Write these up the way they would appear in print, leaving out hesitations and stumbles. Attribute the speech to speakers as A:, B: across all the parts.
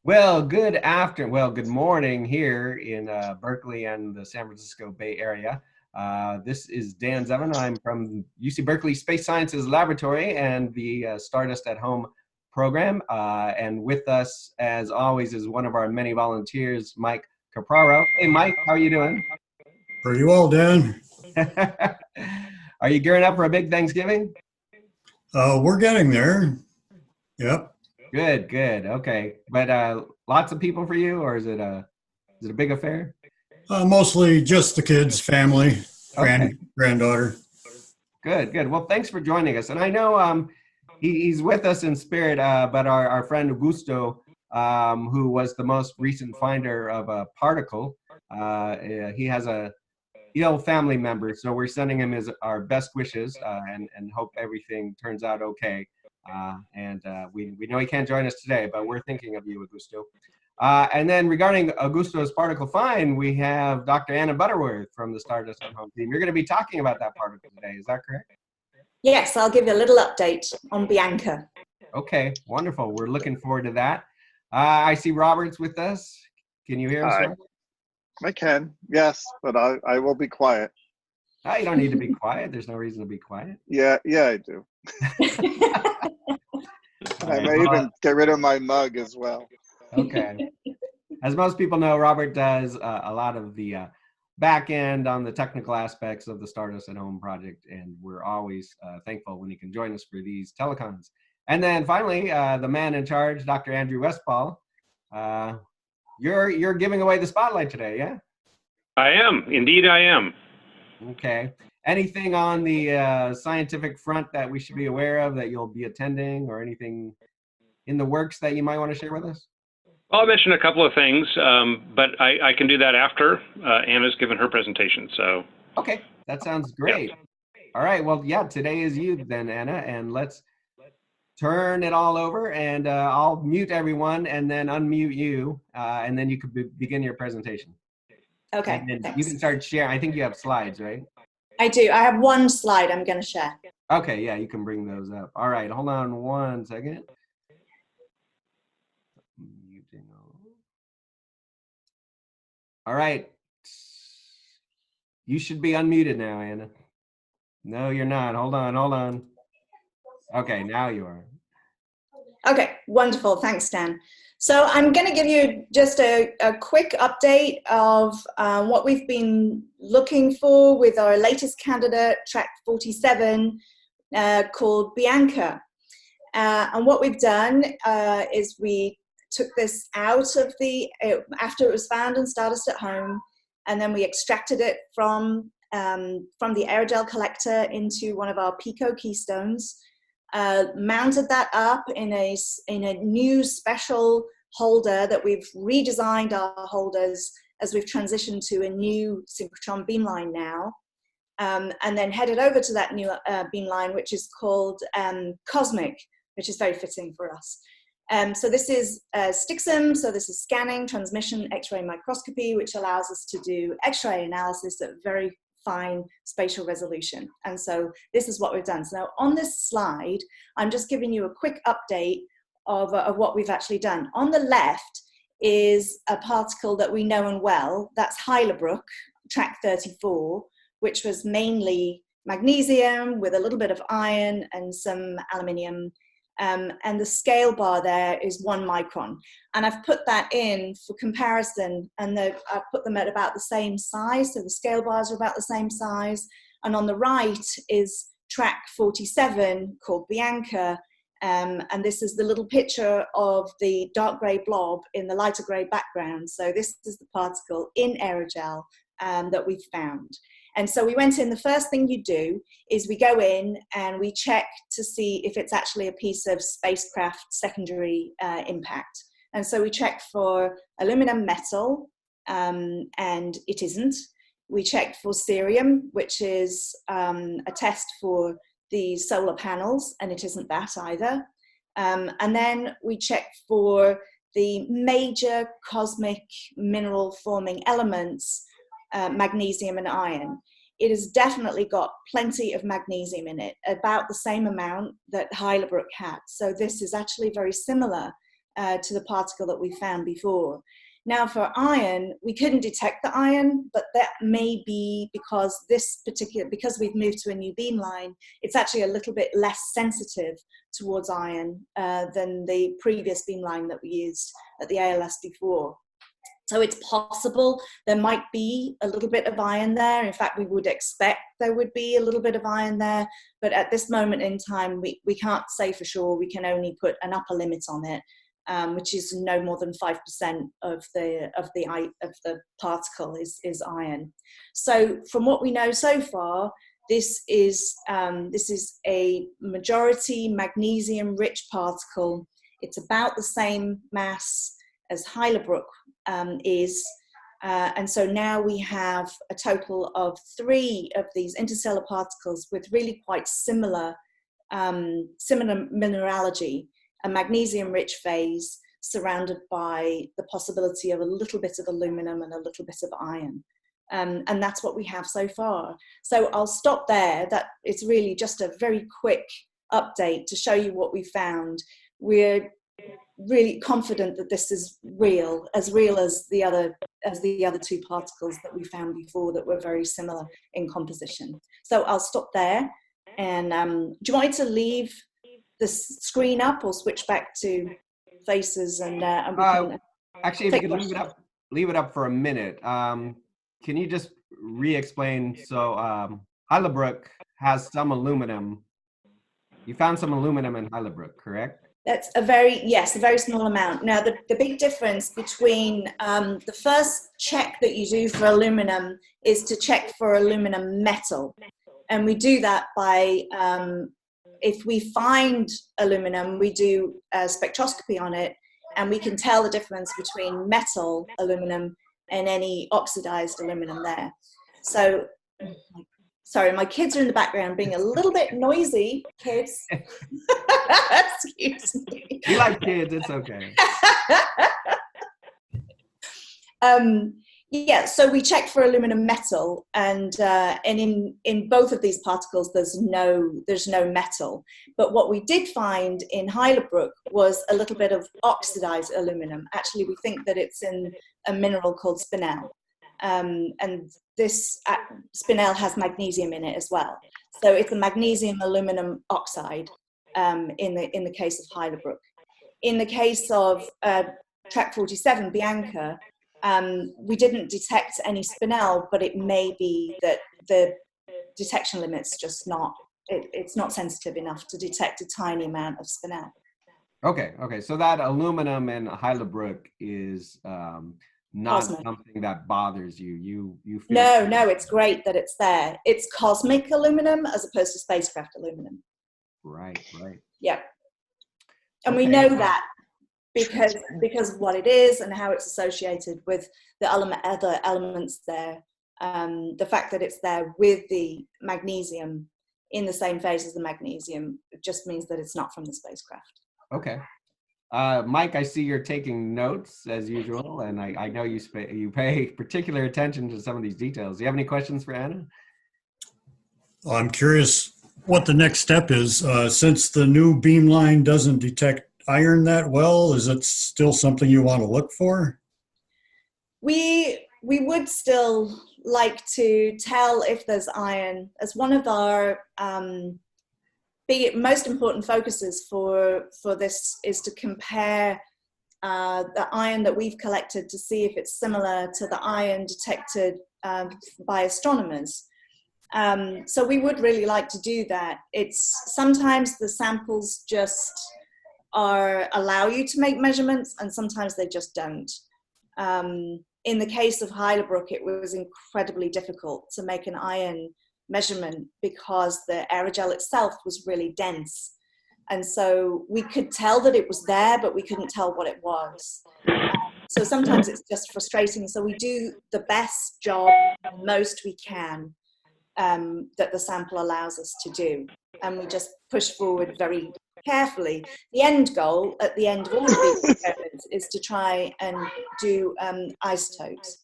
A: Good morning here in Berkeley and the San Francisco Bay Area. This is Dan Zevin. I'm from UC Berkeley Space Sciences Laboratory and the Stardust at Home program. And with us, as always, is one of our many volunteers, Mike Capraro. Hey, Mike, how are you doing?
B: Pretty well, Dan.
A: Are you gearing up for a big Thanksgiving?
B: We're getting there. Yep.
A: Good, good. Okay. But lots of people for you, or is it a big affair?
B: Mostly just the kids, family,
A: Okay.
B: granddaughter.
A: Good, good. Well, thanks for joining us. And I know he's with us in spirit, but our friend Augusto, who was the most recent finder of a particle, he has a ill family member, so we're sending him our best wishes and hope everything turns out okay. We know he can't join us today, but we're thinking of you, Augusto. And then regarding Augusto's particle find, we have Dr. Anna Butterworth from the Stardust at Home team. You're going to be talking about that particle today, is that correct?
C: Yes, I'll give you a little update on Bianca.
A: Okay, wonderful. We're looking forward to that. I see Robert's with us. Can you hear us, Robert?
D: I can, yes, but I will be quiet.
A: Oh, you don't need to be quiet. There's no reason to be quiet.
D: Yeah, I do. I may even get rid of my mug as well.
A: Okay. As most people know, Robert does a lot of the back end on the technical aspects of the Stardust at Home project, and we're always thankful when he can join us for these telecons. And then finally, the man in charge, Dr. Andrew Westphal. You're giving away the spotlight today, yeah?
E: I am. Indeed, I am.
A: Okay. Anything on the scientific front that we should be aware of that you'll be attending, or anything in the works that you might want to share with us?
E: I'll mention a couple of things, but I can do that after Anna's given her presentation. So.
A: Okay, that sounds great. Yep. All right. Well, yeah, today is you then, Anna, and let's turn it all over, and I'll mute everyone and then unmute you, and then you could begin your presentation.
C: Okay,
A: you can start sharing. I think you have slides, right?
C: I do. I have one slide I'm going to share.
A: Okay, yeah, you can bring those up. All right, hold on one second. All right. You should be unmuted now, Anna. No, you're not. Hold on. Okay, now you are.
C: Okay, wonderful. Thanks, Dan. So I'm going to give you just a quick update of what we've been looking for with our latest candidate, track 47, called Bianca. And what we've done is we took this out of after it was found in Stardust at Home, and then we extracted it from the aerogel collector into one of our Pico keystones. Mounted that up in a new special holder that we've redesigned our holders as we've transitioned to a new synchrotron beamline now, and then headed over to that new beamline, which is called Cosmic, which is very fitting for us. So this is STXM, so this is scanning, transmission, X-ray microscopy, which allows us to do X-ray analysis at very fine spatial resolution. And so this is what we've done. So now on this slide, I'm just giving you a quick update of what we've actually done. On the left is a particle that we know and well, that's Heilbrook, track 34, which was mainly magnesium with a little bit of iron and some aluminium. And the scale bar there is 1 micron. And I've put that in for comparison, and I've put them at about the same size. So the scale bars are about the same size. And on the right is track 47 called Bianca. And this is the little picture of the dark gray blob in the lighter gray background. So this is the particle in aerogel that we've found. And so we went in, the first thing you do is we go in and we check to see if it's actually a piece of spacecraft secondary impact. And so we check for aluminum metal, and it isn't. We checked for cerium, which is a test for the solar panels, and it isn't that either. And then we checked for the major cosmic mineral forming elements, magnesium and iron. It has definitely got plenty of magnesium in it, about the same amount that Heilbrook had. So this is actually very similar to the particle that we found before. Now for iron, we couldn't detect the iron, but that may be because because we've moved to a new beamline, it's actually a little bit less sensitive towards iron than the previous beamline that we used at the ALS before. So it's possible there might be a little bit of iron there. In fact, we would expect there would be a little bit of iron there, but at this moment in time, we can't say for sure. We can only put an upper limit on it, which is no more than 5% of the particle is iron. So from what we know so far, this is a majority magnesium-rich particle. It's about the same mass as Heilbrook is, and so now we have a total of 3 of these interstellar particles with really quite similar mineralogy. A magnesium-rich phase surrounded by the possibility of a little bit of aluminum and a little bit of iron. And that's what we have so far. So I'll stop there. That it's really just a very quick update to show you what we found. We're really confident that this is real as the other 2 particles that we found before that were very similar in composition. So I'll stop there. And do you want me to leave the screen up or switch back to faces and
A: actually, if you could leave it up for a minute. Can you just re-explain? So Heilbrook has some aluminum. You found some aluminum in Heilbrook, correct?
C: That's a very small amount. Now, the big difference between the first check that you do for aluminum is to check for aluminum metal. And we do that by, if we find aluminum, we do a spectroscopy on it, and we can tell the difference between metal aluminum and any oxidized aluminum there. So, sorry, my kids are in the background being a little bit noisy, kids. Excuse me.
A: We like kids, it's okay.
C: Yeah, so we checked for aluminum metal, and in both of these particles, there's no metal. But what we did find in Heilbrook was a little bit of oxidized aluminum. Actually, we think that it's in a mineral called spinel, and this spinel has magnesium in it as well. So it's a magnesium aluminum oxide in the case of Heilbrook. In the case of track 47, Bianca, we didn't detect any spinel, but it may be that the detection limit's just not, it's not sensitive enough to detect a tiny amount of spinel.
A: Okay, so that aluminum in Heilbrook is not something that bothers you. You feel
C: No, it's great that it's there. It's cosmic aluminum as opposed to spacecraft aluminum.
A: Right.
C: Yeah. And we know that because of what it is and how it's associated with the other elements there. The fact that it's there with the magnesium in the same phase as the magnesium, it just means that it's not from the spacecraft.
A: Okay. Mike, I see you're taking notes as usual, and I know you pay particular attention to some of these details. Do you have any questions for Anna?
B: Well, I'm curious what the next step is. Since the new beamline doesn't detect iron that well, is it still something you want to look for?
C: We would still like to tell if there's iron, as one of our most important focuses for this is to compare the iron that we've collected to see if it's similar to the iron detected by astronomers. So we would really like to do that. It's sometimes the samples just allow you to make measurements, and sometimes they just don't. In the case of Heilbrook, it was incredibly difficult to make an iron measurement because the aerogel itself was really dense. And so we could tell that it was there, but we couldn't tell what it was. So sometimes it's just frustrating. So we do the best job, most we can, that the sample allows us to do. And we just push forward very carefully. The end goal at the end of all of these experiments is to try and do isotopes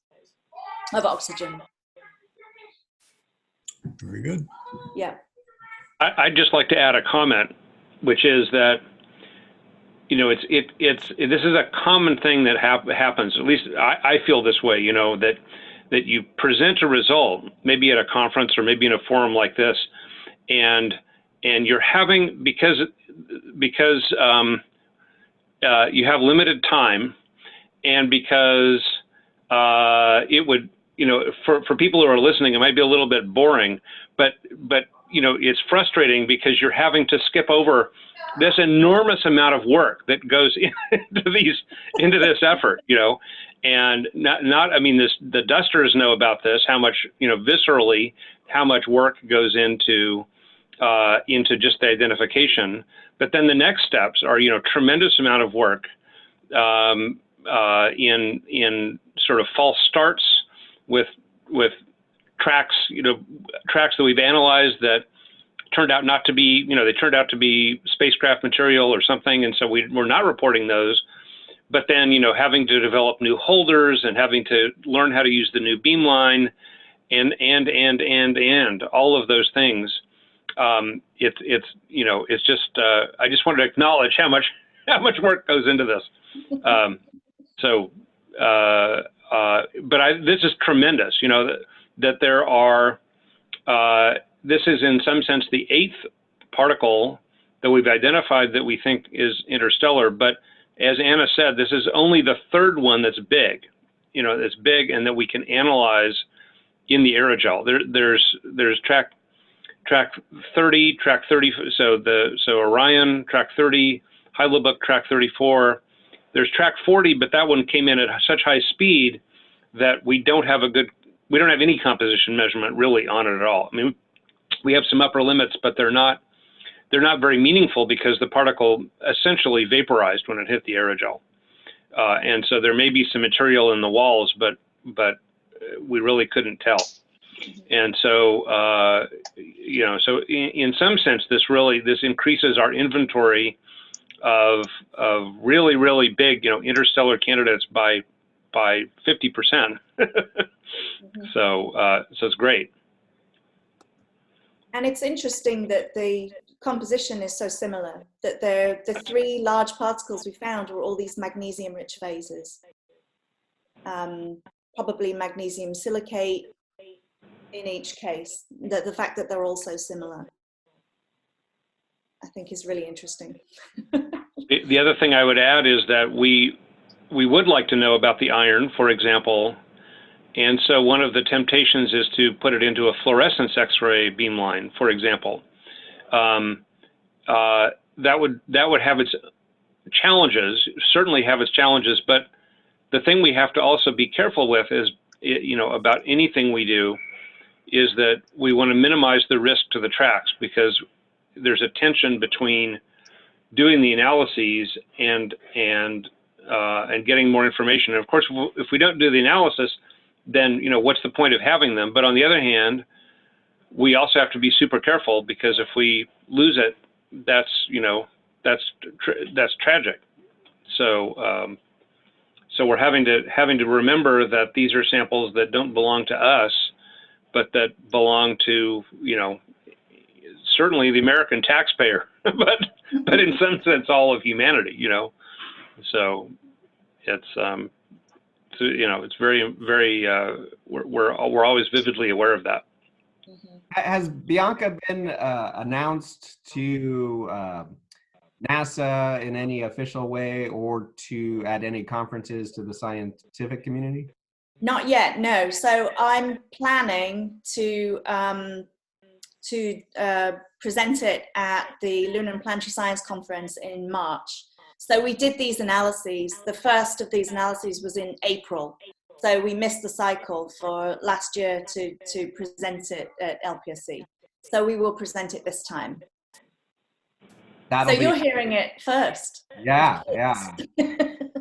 C: of oxygen.
B: Very good.
C: Yeah.
E: I'd just like to add a comment, which is that this is a common thing that happens. At least I feel this way. That you present a result, maybe at a conference or maybe in a forum like this, and you're having because you have limited time, and because it would, for people who are listening, it might be a little bit boring, but it's frustrating because you're having to skip over this enormous amount of work that goes into this effort, and the dusters know about this, how much, viscerally, how much work goes into just the identification. But then the next steps are, tremendous amount of work in sort of false starts with tracks, tracks that we've analyzed that turned out not to be, they turned out to be spacecraft material or something, and so we're not reporting those. But then, having to develop new holders and having to learn how to use the new beamline, and all of those things. It's just I just wanted to acknowledge how much work goes into this. But this is tremendous. That there are. This is in some sense the 8th particle that we've identified that we think is interstellar. But as Anna said, this is only the 3rd one that's big. That's big and that we can analyze in the aerogel. There's track 30, track 30. So Orion, track 30, Heidelberg, track 34. There's track 40, but that one came in at such high speed that we don't have any composition measurement really on it at all. I mean, we have some upper limits, but they're not very meaningful because the particle essentially vaporized when it hit the aerogel. And so there may be some material in the walls, but we really couldn't tell. And so, so in some sense, this increases our inventory of really, really big, interstellar candidates by 50%. So it's great.
C: And it's interesting that the composition is so similar, that the 3 large particles we found were all these magnesium-rich phases. Probably magnesium silicate in each case. The fact that they're all so similar, I think, is really interesting.
E: The other thing I would add is that we would like to know about the iron, for example. And so one of the temptations is to put it into a fluorescence X-ray beamline, for example. That would have its challenges, certainly have its challenges, but the thing we have to also be careful with is, about anything we do, is that we want to minimize the risk to the tracks, because there's a tension between doing the analyses and getting more information. And of course, if we don't do the analysis, then what's the point of having them? But on the other hand, we also have to be super careful, because if we lose it, that's tragic. So so we're having to remember that these are samples that don't belong to us, but that belong to certainly the American taxpayer, but in some sense all of humanity. So it's it's very, very, we're always vividly aware of that.
A: Has Bianca been announced to NASA in any official way, or at any conferences to the scientific community?
C: Not yet, no. So I'm planning to present it at the Lunar and Planetary Science Conference in March. So we did these analyses. The first of these analyses was in April. So we missed the cycle for last year to present it at LPSC. So we will present it this time. You're hearing it first.
A: Yeah, yeah.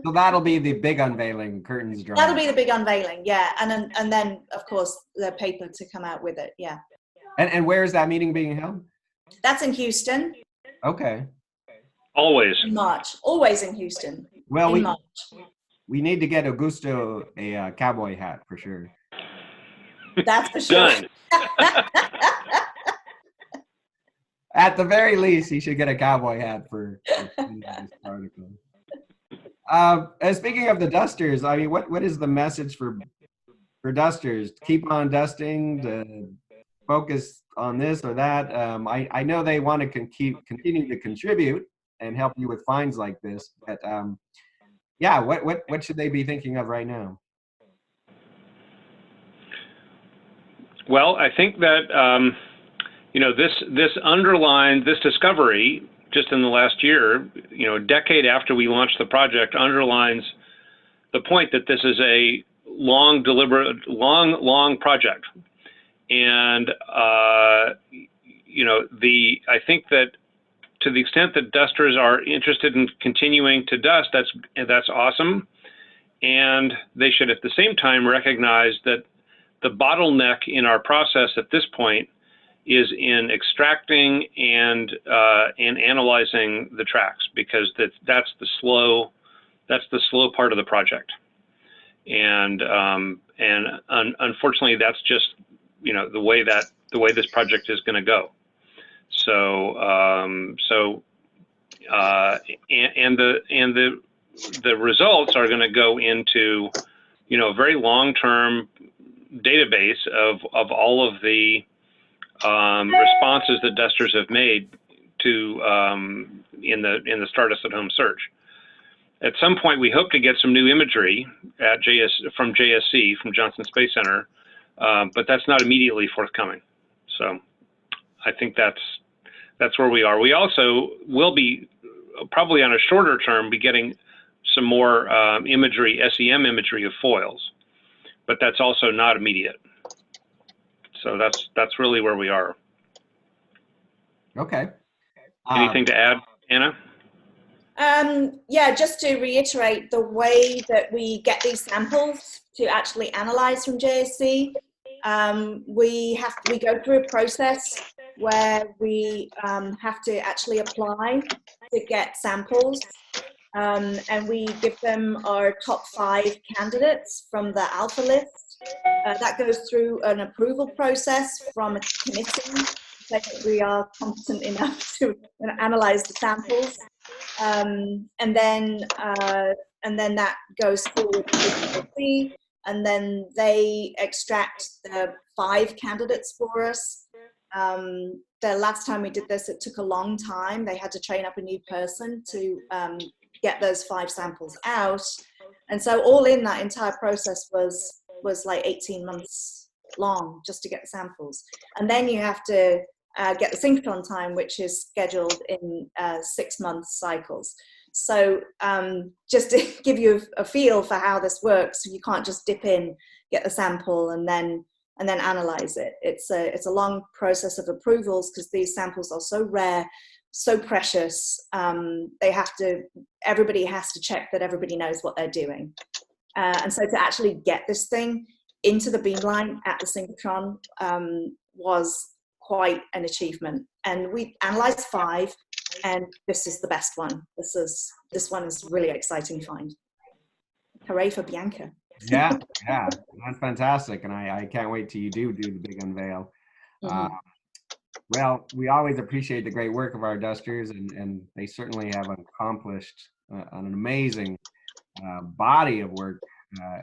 A: So that'll be the big unveiling, curtains drawn.
C: That'll be the big unveiling, yeah. And then, of course, the paper to come out with it, yeah.
A: And where is that meeting being held?
C: That's in Houston.
A: Okay.
E: Always.
C: In March. Always in Houston.
A: Well,
C: March.
A: We need to get Augusto a cowboy hat for sure.
C: That's for sure.
E: Done.
A: At the very least, he should get a cowboy hat for this article. And speaking of the dusters, I mean, what is the message for dusters? Keep on dusting, to focus on this or that. I know they want to continue to contribute and help you with finds like this, but yeah, what should they be thinking of right now?
E: Well, I think that this underlines this discovery just in the last year, a decade after we launched the project, underlines the point that this is a long, deliberate, long project. And, I think that to the extent that dusters are interested in continuing to dust, that's awesome. And they should at the same time recognize that the bottleneck in our process at this point is in extracting and analyzing the tracks, because that's the slow part of the project. And unfortunately, that's just the way this project is going to go. So the results are going to go into a very long-term database of all of the responses that dusters have made to in the Stardust at Home search. At some point, we hope to get some new imagery from JSC, from Johnson Space Center, but that's not immediately forthcoming. So I think that's where we are. We also will be probably on a shorter term be getting some more imagery, SEM imagery of foils, but that's also not immediate. So that's really where we are.
A: Okay.
E: Anything to add, Anna?
C: Yeah, just to reiterate, the way that we get these samples to actually analyze from JSC, we go through a process where we have to actually apply to get samples, and we give them our top 5 candidates from the alpha list. That goes through an approval process from a committee that we are competent enough to analyze the samples, and then that goes forward to the committee, and then they extract the 5 candidates for us. The last time we did this, it took a long time. They had to train up a new person to get those 5 samples out, and so all in that entire process was like 18 months long just to get the samples. And then you have to get the synchrotron time, which is scheduled in 6-month cycles. So just to give you a feel for how this works, you can't just dip in, get the sample, and then analyze it. It's a long process of approvals, because these samples are so rare, so precious. Everybody has to check that everybody knows what they're doing. And so to actually get this thing into the beamline at the synchrotron was quite an achievement. And we analyzed 5, and this is the best one. This one is really exciting find. Hooray for Bianca.
A: Yeah, that's fantastic. And I can't wait till you do the big unveil.
C: Mm-hmm.
A: Well, we always appreciate the great work of our dusters, and they certainly have accomplished an amazing body of work,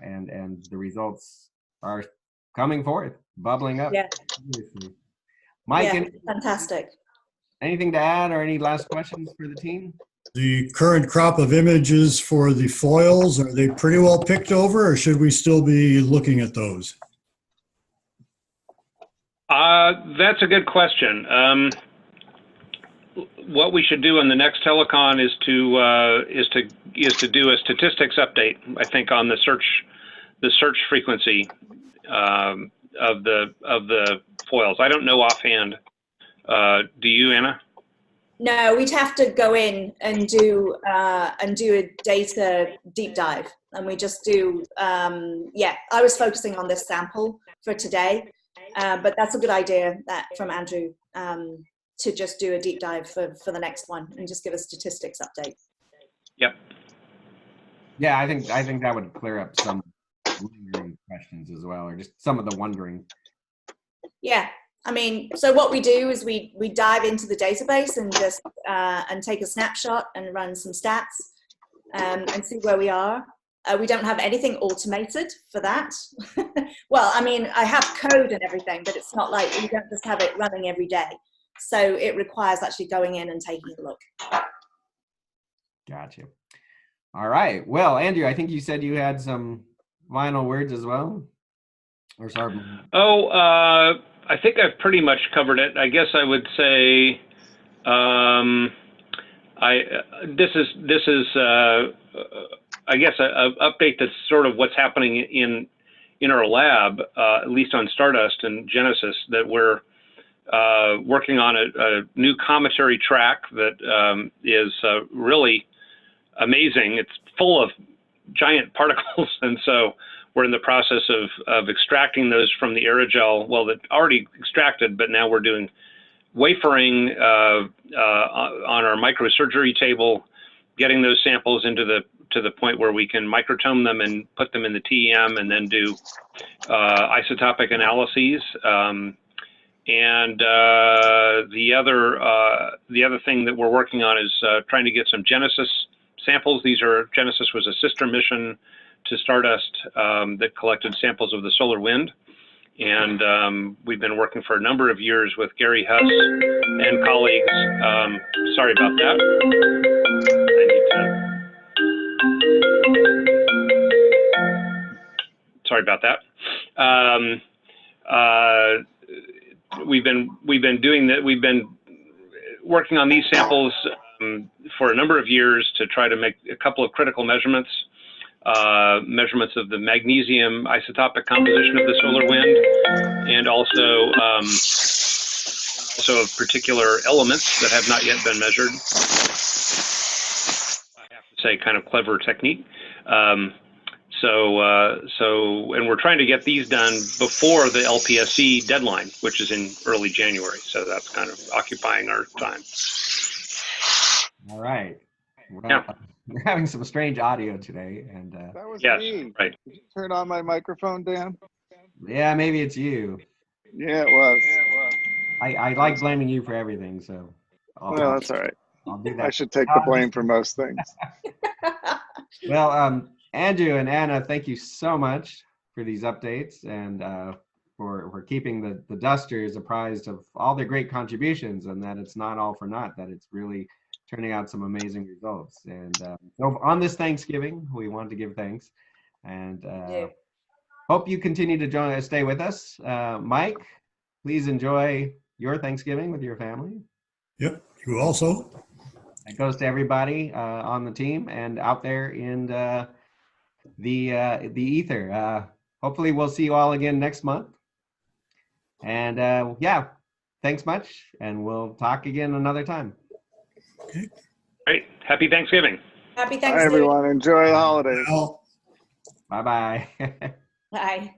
A: and the results are coming forth, bubbling up.
C: Yeah.
A: Mike,
C: yeah, fantastic.
A: Anything to add, or any last questions for the team?
B: The current crop of images for the foils, are they pretty well picked over, or should we still be looking at those?
E: That's a good question. What we should do in the next telecon is to do a statistics update, I think, on the search frequency of the foils. I don't know offhand. Do you, Anna?
C: No, we'd have to go in and do a data deep dive, and we just do. Yeah, I was focusing on this sample for today, but that's a good idea from Andrew, to just do a deep dive for the next one and just give a statistics update.
E: Yep.
A: Yeah, I think that would clear up some lingering questions as well, or just some of the wondering.
C: Yeah, I mean, so what we do is we dive into the database and just and take a snapshot and run some stats and see where we are. We don't have anything automated for that. Well, I mean, I have code and everything, but it's not like we don't just have it running every day. So it requires actually going in and taking a look.
A: Gotcha. All right. Well, Andrew, I think you said you had some final words as well. Or sorry.
E: Oh, I think I've pretty much covered it. I guess I would say this is I guess an update that's sort of what's happening in our lab, at least on Stardust and Genesis, that we're working on a new cometary track that is really amazing. It's full of giant particles, and so we're in the process of extracting those from the aerogel. Well, that already extracted, but now we're doing wafering on our microsurgery table, getting those samples to the point where we can microtome them and put them in the TEM, and then do isotopic analyses. And the other thing that we're working on is trying to get some Genesis samples. Genesis was a sister mission to Stardust that collected samples of the solar wind. And we've been working for a number of years with Gary Huss and colleagues. Sorry about that. Sorry about that. We've been doing that. We've been working on these samples for a number of years to try to make a couple of critical measurements of the magnesium isotopic composition of the solar wind, and also of particular elements that have not yet been measured. I have to say, kind of clever technique. And we're trying to get these done before the LPSC deadline, which is in early January. So that's kind of occupying our time.
A: All right. Well,
E: Yeah.
A: we're having some strange audio today, and
D: That was
E: Yes,
D: me.
E: right.
D: Did you turn on my microphone, Dan?
A: yeah, maybe it's you.
D: Yeah, it was.
A: I like blaming you for everything, so
D: Well, that's all right.
A: I'll do
D: I
A: that.
D: should take the blame for most things.
A: Well, Andrew and Anna, thank you so much for these updates, and for keeping the Dusters apprised of all their great contributions, and that it's not all for naught, that it's really turning out some amazing results. And so on this Thanksgiving, we want to give thanks, and hope you continue to stay with us. Mike, please enjoy your Thanksgiving with your family.
B: Yep, you also.
A: It goes to everybody on the team and out there in the ether. Hopefully we'll see you all again next month. And yeah, thanks much, and we'll talk again another time.
B: Okay.
E: Great. Happy Thanksgiving.
C: Happy
D: Bye,
C: Thanksgiving.
D: everyone. Enjoy the holidays.
B: Well,
A: Bye-bye.
C: Bye.